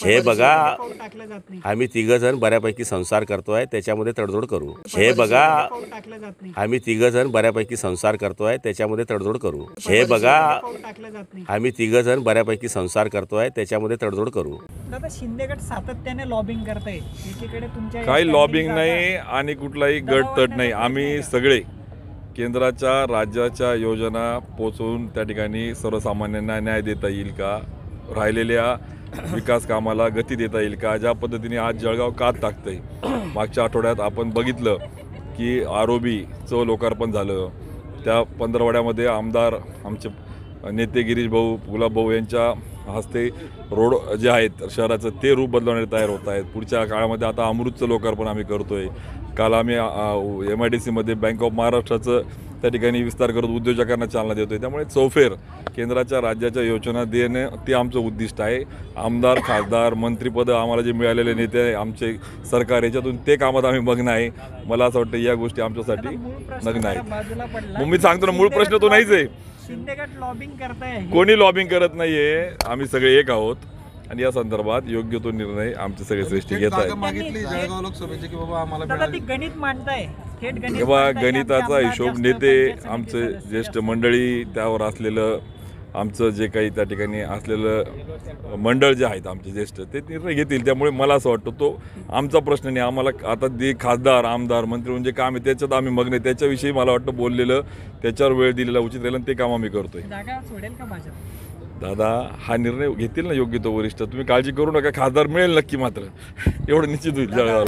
हे बघा आम्ही तिघजण बऱ्यापैकी संसार करतोय, त्याच्यामध्ये तडजोड करू. हे बघा आम्ही तिघजण बऱ्यापैकी संसार करतोय, त्याच्यामध्ये तडजोड करू. हे बघा आम्ही तिघजण बऱ्यापैकी संसार करतोय, त्याच्यामध्ये तडजोड करू. दादा शिंदे गट सातत्याने लॉबिंग करताय, एकीकडे तुमच्या काही लॉबिंग नाही आणि कुठलाही गटतट नाही. आम्ही सगळे केंद्राच्या राज्याच्या योजना पोचवून त्या ठिकाणी सर्वसामान्यांना न्याय देता येईल का, राहिलेल्या विकास कामाला गती देता येईल का, ज्या पद्धतीने आज जळगाव कात टाकतंय. मागच्या आठवड्यात आपण बघितलं की आरोबीचं लोकार्पण झालं. त्या पंधरवड्यामध्ये आमदार आमचे नेते गिरीश भाऊ, गुलाब भाऊ यांच्या हस्ते रोड जे आहेत शहराचं ते रूप बदलवण्यात तयार होत आहेत. पुढच्या काळामध्ये आता अमृतचं लोकार्पण आम्ही करतोय. काल आम्ही MIDCमध्ये बँक ऑफ महाराष्ट्राचं त्या ठिकाणी विस्तार करत उद्योजकांना चालना देतोय. त्यामुळे चौफेर केंद्राच्या राज्याच्या योजना देणं ते आमचं उद्दिष्ट आहे. आमदार, खासदार, मंत्रिपदं आम्हाला जे मिळालेले नेते आमचे सरकार याच्यातून ते कामात आम्ही मग्न आहे. मला असं वाटतं या गोष्टी आमच्यासाठी नग्न आहेत. मग मी सांगतो ना, मूळ प्रश्न तो नाहीच आहे. शिंदे गट लॉबिंग करताय, कोणी लॉबिंग करत नाहीये. आम्ही सगळे एक आहोत आणि या संदर्भात योग्य तो निर्णय आमचे सगळे श्रेष्ठ घेत आहेत. दादा ती गणित मांडताय, थेट गणित तेव्हा मांडताय. गणिताचा आमदार हिशोब जास्त, नेते पंचायत आमचे समिती ज्येष्ठ जास्त. मंडळी त्यावर असलेलं आमचं जे काही त्या ठिकाणी असलेलं मंडळ जे आहेत आमचे ज्येष्ठ ते निर्णय घेतील. त्यामुळे मला असं वाटतं तो आमचा प्रश्न नाही. आम्हाला आता जे खासदार, आमदार, मंत्री म्हणजे काम आहे त्याच्यात आम्ही मग्न आहे. त्याच्याविषयी मला वाटतं बोललेलं, त्याच्यावर वेळ दिलेला उचित राहील आणि ते काम आम्ही करतोय. जागा सोडेल का भाजप? दादा हा निर्णय घेतील ना योग्य तो वरिष्ठ. तुम्ही काळजी करू नका, खासदार मिळेल नक्की. मात्र एवढं निश्चित होईल जळगाव.